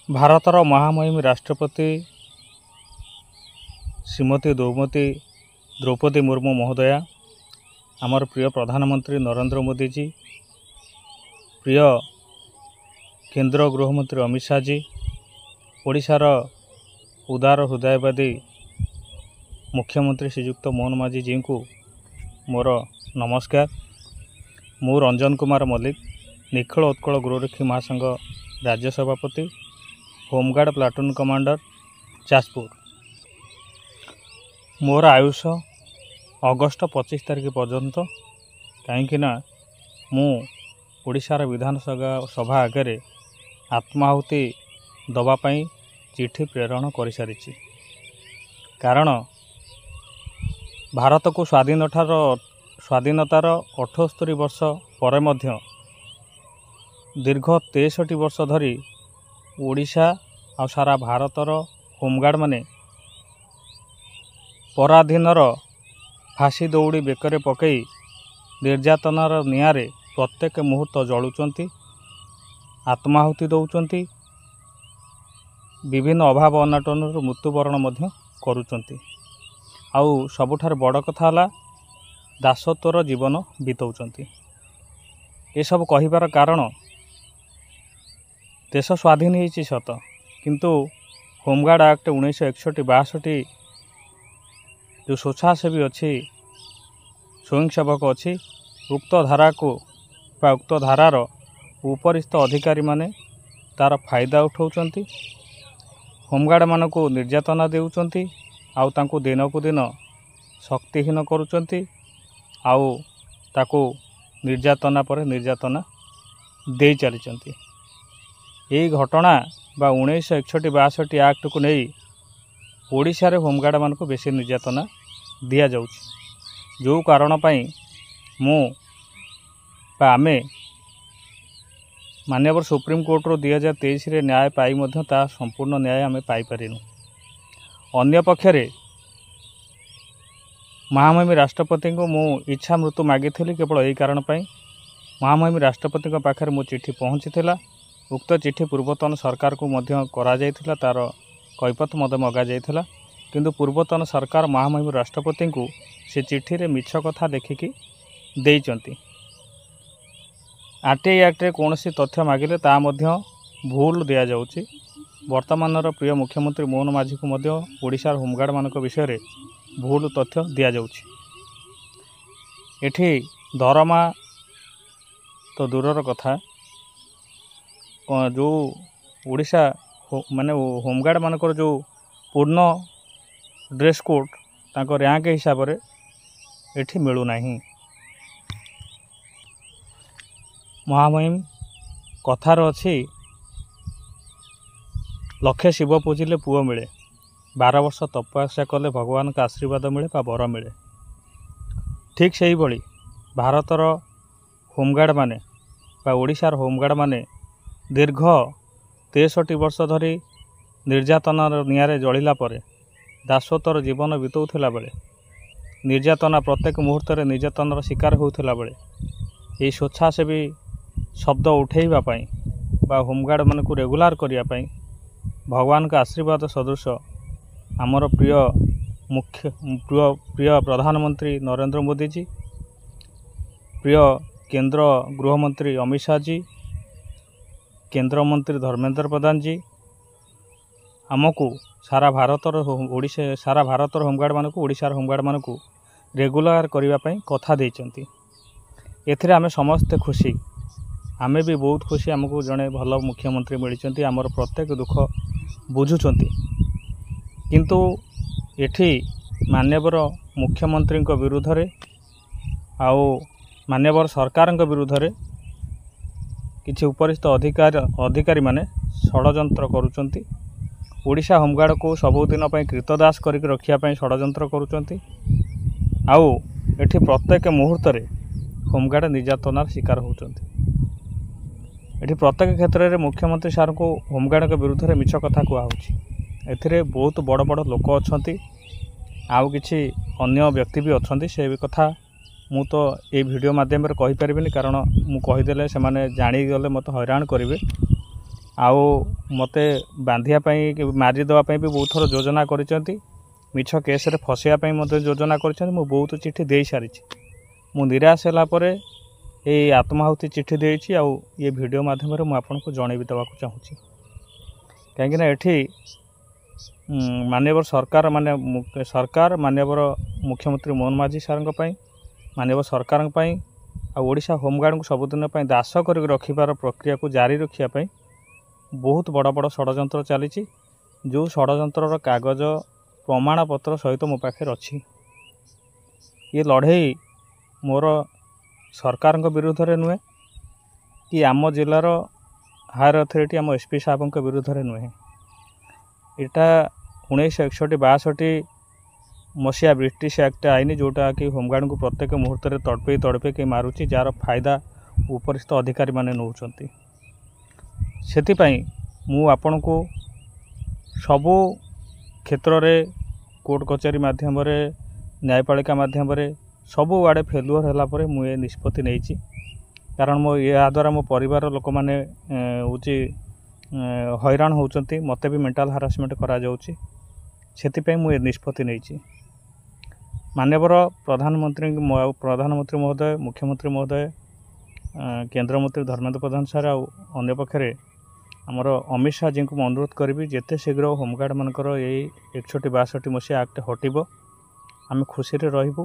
ଭାରତର ମହାମହିମ ରାଷ୍ଟ୍ରପତି ଶ୍ରୀମତୀ ଦ୍ରୌପଦୀ ମୁର୍ମୁ ମହୋଦୟା, ଆମର ପ୍ରିୟ ପ୍ରଧାନମନ୍ତ୍ରୀ ନରେନ୍ଦ୍ର ମୋଦିଜୀ, ପ୍ରିୟ କେନ୍ଦ୍ର ଗୃହମନ୍ତ୍ରୀ ଅମିତ ଶାହଜୀ, ଓଡ଼ିଶାର ଉଦାର ହୃଦୟବାଦୀ ମୁଖ୍ୟମନ୍ତ୍ରୀ ଶ୍ରୀଯୁକ୍ତ ମୋହନ ମାଝୀଜୀଙ୍କୁ ମୋର ନମସ୍କାର। ମୁଁ ରଞ୍ଜନ କୁମାର ମଲ୍ଲିକ, ନିଖିଳ ଉତ୍କଳ ଗୃହରକ୍ଷୀ ମହାସଂଘ ରାଜ୍ୟ ସଭାପତି, ହୋମଗାର୍ଡ଼ ପ୍ଲାଟୁନ୍ କମାଣ୍ଡର, ଯାଜପୁର। ମୋର ଆୟୁଷ ଅଗଷ୍ଟ 25 ତାରିଖ ପର୍ଯ୍ୟନ୍ତ, କାହିଁକିନା ମୁଁ ଓଡ଼ିଶାର ବିଧାନସଭା ଆଗରେ ଆତ୍ମାହୁତି ଦେବା ପାଇଁ ଚିଠି ପ୍ରେରଣ କରିସାରିଛି। କାରଣ ଭାରତକୁ ସ୍ୱାଧୀନତାର 78 ବର୍ଷ ପରେ ମଧ୍ୟ ଦୀର୍ଘ 63 ବର୍ଷ ଧରି ଓଡ଼ିଶା ଆଉ ସାରା ଭାରତର ହୋମଗାର୍ଡ଼ମାନେ ପରାଧୀନର ଫାଶୀ ଦଉଡ଼ି ବେକରେ ପକାଇ ନିର୍ଯାତନାର ନିଆଁରେ ପ୍ରତ୍ୟେକ ମୁହୂର୍ତ୍ତ ଜଳୁଛନ୍ତି, ଆତ୍ମାହୁତି ଦେଉଛନ୍ତି, ବିଭିନ୍ନ ଅଭାବ ଅନାଟନରୁ ମୃତ୍ୟୁବରଣ ମଧ୍ୟ କରୁଛନ୍ତି। ଆଉ ସବୁଠାରୁ ବଡ଼ କଥା ହେଲା ଦାସତ୍ୱର ଜୀବନ ବିତାଉଛନ୍ତି। ଏସବୁ କହିବାର କାରଣ, ଦେଶ ସ୍ୱାଧୀନ ହେଇଛି ସତ, କିନ୍ତୁ ହୋମଗାର୍ଡ଼ ଆକ୍ଟ 1961-62 ଯେଉଁ ସ୍ୱେଚ୍ଛାସେବୀ ଅଛି, ସ୍ୱୟଂସେବକ ଅଛି, ଉକ୍ତ ଧାରାର ଉପରିସ୍ଥ ଅଧିକାରୀମାନେ ତା'ର ଫାଇଦା ଉଠାଉଛନ୍ତି, ହୋମଗାର୍ଡ଼ମାନଙ୍କୁ ନିର୍ଯାତନା ଦେଉଛନ୍ତି, ଆଉ ତାଙ୍କୁ ଦିନକୁ ଦିନ ଶକ୍ତିହୀନ କରୁଛନ୍ତି, ଆଉ ତାକୁ ନିର୍ଯାତନା ପରେ ନିର୍ଯାତନା ଦେଇ ଚାଲିଛନ୍ତି। ଏହି ଘଟଣା ବା 1961-62 ଆକ୍ଟକୁ ନେଇ ଓଡ଼ିଶାରେ ହୋମଗାର୍ଡ଼ମାନଙ୍କୁ ବେଶୀ ନିର୍ଯାତନା ଦିଆଯାଉଛି। ଯେଉଁ କାରଣ ପାଇଁ ଆମେ ମାନ୍ୟବର ସୁପ୍ରିମକୋର୍ଟରୁ 2023ରେ ନ୍ୟାୟ ପାଇ ମଧ୍ୟ ତା ସମ୍ପୂର୍ଣ୍ଣ ନ୍ୟାୟ ଆମେ ପାଇପାରିନୁ। ଅନ୍ୟପକ୍ଷରେ ମହାମହିମ ରାଷ୍ଟ୍ରପତିଙ୍କୁ ମୁଁ ଇଚ୍ଛା ମୃତ୍ୟୁ ମାଗିଥିଲି କେବଳ ଏହି କାରଣ ପାଇଁ। ମହାମହିମ ରାଷ୍ଟ୍ରପତିଙ୍କ ପାଖରେ ମୋ ଚିଠି ପହଞ୍ଚିଥିଲା। ଉକ୍ତ ଚିଠି ପୂର୍ବତନ ସରକାରକୁ ମଧ୍ୟ କରାଯାଇଥିଲା, ତା'ର କୈଫତ ମଧ୍ୟ ମଗାଯାଇଥିଲା, କିନ୍ତୁ ପୂର୍ବତନ ସରକାର ମହାମହିମ ରାଷ୍ଟ୍ରପତିଙ୍କୁ ସେ ଚିଠିରେ ମିଛ କଥା ଲେଖିକି ଦେଇଛନ୍ତି। RTI ଆକ୍ଟରେ କୌଣସି ତଥ୍ୟ ମାଗିଲେ ତାହା ମଧ୍ୟ ଭୁଲ ଦିଆଯାଉଛି। ବର୍ତ୍ତମାନର ପ୍ରିୟ ମୁଖ୍ୟମନ୍ତ୍ରୀ ମୋହନ ମାଝୀଙ୍କୁ ମଧ୍ୟ ଓଡ଼ିଶାର ହୋମଗାର୍ଡ଼ମାନଙ୍କ ବିଷୟରେ ଭୁଲ ତଥ୍ୟ ଦିଆଯାଉଛି। ଏଠି ଦରମା ତ ଦୂରର କଥା, ଯେଉଁ ଓଡ଼ିଶା ହୋମଗାର୍ଡ଼ମାନଙ୍କର ଯେଉଁ ପୂର୍ଣ୍ଣ ଡ୍ରେସ୍ କୋଡ଼୍ ତାଙ୍କ ର୍ୟାଙ୍କ ହିସାବରେ ଏଠି ମିଳୁନାହିଁ। ମହାମହିମ କଥାର ଅଛି, ଲକ୍ଷେ ଶିବ ପୂଜିଲେ ପୁଅ ମିଳେ, 12 ବର୍ଷ ତପସ୍ୟା କଲେ ଭଗବାନଙ୍କ ଆଶୀର୍ବାଦ ମିଳେ ବା ବର ମିଳେ। ଠିକ୍ ସେହିଭଳି ଭାରତର ହୋମଗାର୍ଡ଼ମାନେ ବା ଓଡ଼ିଶାର ହୋମଗାର୍ଡ଼ମାନେ ଦୀର୍ଘ 63 ବର୍ଷ ଧରି ନିର୍ଯାତନାର ନିଆଁରେ ଜଳିଲା ପରେ ଦାସତ୍ୱର ଜୀବନ ବିତାଉଥିଲା ବେଳେ, ନିର୍ଯାତନା ପ୍ରତ୍ୟେକ ମୁହୂର୍ତ୍ତରେ ନିର୍ଯାତନାର ଶିକାର ହେଉଥିଲା ବେଳେ, ଏହି ସ୍ୱେଚ୍ଛାସେବୀ ଶବ୍ଦ ଉଠାଇବା ପାଇଁ ବା ହୋମଗାର୍ଡ଼ମାନଙ୍କୁ ରେଗୁଲାର କରିବା ପାଇଁ ଭଗବାନଙ୍କ ଆଶୀର୍ବାଦ ସଦୃଶ ଆମର ପ୍ରିୟ ପ୍ରଧାନମନ୍ତ୍ରୀ ନରେନ୍ଦ୍ର ମୋଦିଜୀ, ପ୍ରିୟ କେନ୍ଦ୍ର ଗୃହମନ୍ତ୍ରୀ ଅମିତ ଶାହଜୀ, କେନ୍ଦ୍ରମନ୍ତ୍ରୀ ଧର୍ମେନ୍ଦ୍ର ପ୍ରଧାନଜୀ ଆମକୁ ସାରା ଭାରତର ହୋମଗାର୍ଡ଼ମାନଙ୍କୁ, ଓଡ଼ିଶାର ହୋମଗାର୍ଡ଼ମାନଙ୍କୁ ରେଗୁଲାର କରିବା ପାଇଁ କଥା ଦେଇଛନ୍ତି। ଏଥିରେ ଆମେ ସମସ୍ତେ ଖୁସି, ଆମେ ବି ବହୁତ ଖୁସି। ଆମକୁ ଜଣେ ଭଲ ମୁଖ୍ୟମନ୍ତ୍ରୀ ମିଳିଛନ୍ତି, ଆମର ପ୍ରତ୍ୟେକ ଦୁଃଖ ବୁଝୁଛନ୍ତି। କିନ୍ତୁ ଏଠି ମାନ୍ୟବର ମୁଖ୍ୟମନ୍ତ୍ରୀଙ୍କ ବିରୁଦ୍ଧରେ ଆଉ ମାନ୍ୟବର ସରକାରଙ୍କ ବିରୁଦ୍ଧରେ କିଛି ଉପରିସ୍ଥ ଅଧିକାରୀମାନେ ଷଡ଼ଯନ୍ତ୍ର କରୁଛନ୍ତି। ଓଡ଼ିଶା ହୋମଗାର୍ଡ଼କୁ ସବୁଦିନ ପାଇଁ କ୍ରୀତଦାସ କରିକି ରଖିବା ପାଇଁ ଷଡ଼ଯନ୍ତ୍ର କରୁଛନ୍ତି। ଆଉ ଏଠି ପ୍ରତ୍ୟେକ ମୁହୂର୍ତ୍ତରେ ହୋମଗାର୍ଡ଼ ନିର୍ଯାତନାର ଶିକାର ହେଉଛନ୍ତି। ଏଠି ପ୍ରତ୍ୟେକ କ୍ଷେତ୍ରରେ ମୁଖ୍ୟମନ୍ତ୍ରୀ ସାର୍ଙ୍କୁ ହୋମଗାର୍ଡ଼ଙ୍କ ବିରୁଦ୍ଧରେ ମିଛ କଥା କୁହାହେଉଛି। ଏଥିରେ ବହୁତ ବଡ଼ ବଡ଼ ଲୋକ ଅଛନ୍ତି, ଆଉ କିଛି ଅନ୍ୟ ବ୍ୟକ୍ତି ବି ଅଛନ୍ତି। ସେ କଥା ମୁଁ ତ এই ଭିଡ଼ିଓ ମାଧ୍ୟମରେ କହିପାରିବିନି, କାରଣ ମୁଁ କହିଦେଲେ ସେମାନେ ଜାଣିଗଲେ ମୋତେ ହଇରାଣ କରିବେ। ଆଉ ମୋତେ ବାନ୍ଧିବା ପାଇଁ ମାରିଦେବା ପାଇଁ ବି ବହୁତ ଥର ଯୋଜନା କରିଛନ୍ତି। ମିଛ କେସ୍ରେ ଫସାଇବା ପାଇଁ ମଧ୍ୟ ଯୋଜନା କରିଛନ୍ତି। ମୁଁ ବହୁତ ଚିଠି ଦେଇସାରିଛି। ମୁଁ ନିରାଶ ହେଲା ପରେ ଏଇ ଆତ୍ମାହୁତି ଚିଠି ଦେଇଛି। ଆଉ ଏ ଭିଡ଼ିଓ ମାଧ୍ୟମରେ ମୁଁ ଆପଣଙ୍କୁ ଜଣେଇ ଦେବାକୁ ଚାହୁଁଛି। କାହିଁକିନା ଏଠି ମାନ୍ୟବର ସରକାର ମାନ୍ୟବର ମୁଖ୍ୟମନ୍ତ୍ରୀ ମୋହନ ମାଝୀ ସାର୍ଙ୍କ ପାଇଁ, ମାନ୍ୟବର ସରକାରଙ୍କ ପାଇଁ ଆଉ ଓଡ଼ିଶା ହୋମଗାର୍ଡ଼ଙ୍କୁ ସବୁଦିନ ପାଇଁ ଦାସ କରିକି ରଖିବାର ପ୍ରକ୍ରିୟାକୁ ଜାରି ରଖିବା ପାଇଁ ବହୁତ ବଡ଼ ବଡ଼ ଷଡ଼ଯନ୍ତ୍ର ଚାଲିଛି। ଯେଉଁ ଷଡ଼ଯନ୍ତ୍ରର କାଗଜ ପ୍ରମାଣପତ୍ର ସହିତ ମୋ ପାଖରେ ଅଛି। ଏ ଲଢ଼େଇ ମୋର ସରକାରଙ୍କ ବିରୁଦ୍ଧରେ ନୁହେଁ କି ଆମ ଜିଲ୍ଲାର ହାୟର ଅଥରିଟି ଆମ ଏସ୍ପି ସାହେବଙ୍କ ବିରୁଦ୍ଧରେ ନୁହେଁ। ଏଇଟା 1961-62 ମସିହା ବ୍ରିଟିଶ ଆକ୍ଟ ଆଇନ, ଯେଉଁଟାକି ହୋମଗାର୍ଡ଼ଙ୍କୁ ପ୍ରତ୍ୟେକ ମୁହୂର୍ତ୍ତରେ ତଡ଼ପେଇ ମାରୁଛି, ଯାହାର ଫାଇଦା ଉପରିସ୍ଥ ଅଧିକାରୀମାନେ ନେଉଛନ୍ତି। ସେଥିପାଇଁ ମୁଁ ଆପଣଙ୍କୁ ସବୁ କ୍ଷେତ୍ରରେ କୋର୍ଟ କଚେରୀ ମାଧ୍ୟମରେ, ନ୍ୟାୟପାଳିକା ମାଧ୍ୟମରେ ସବୁଆଡ଼େ ଫେଲୁଅର ହେଲା ପରେ ମୁଁ ଏ ନିଷ୍ପତ୍ତି ନେଇଛି। କାରଣ ଏହାଦ୍ୱାରା ମୋ ପରିବାର ଲୋକମାନେ ହଇରାଣ ହେଉଛନ୍ତି। ମୋତେ ବି ମେଣ୍ଟାଲ ହାରାସମେଣ୍ଟ କରାଯାଉଛି। ସେଥିପାଇଁ ମୁଁ ଏ ନିଷ୍ପତ୍ତି ନେଇଛି। ମାନ୍ୟବର ପ୍ରଧାନମନ୍ତ୍ରୀ ମହୋଦୟ, ମୁଖ୍ୟମନ୍ତ୍ରୀ ମହୋଦୟ, କେନ୍ଦ୍ରମନ୍ତ୍ରୀ ଧର୍ମେନ୍ଦ୍ର ପ୍ରଧାନ ସାର୍ ଆଉ ଅନ୍ୟପକ୍ଷରେ ଆମର ଅମିତ ଶାହ ଜୀଙ୍କୁ ମୁଁ ଅନୁରୋଧ କରିବି, ଯେତେ ଶୀଘ୍ର ହୋମଗାର୍ଡ଼ମାନଙ୍କର ଏଇ 61-62 ମସିହା ଆକ୍ଟ ହଟିବ, ଆମେ ଖୁସିରେ ରହିବୁ।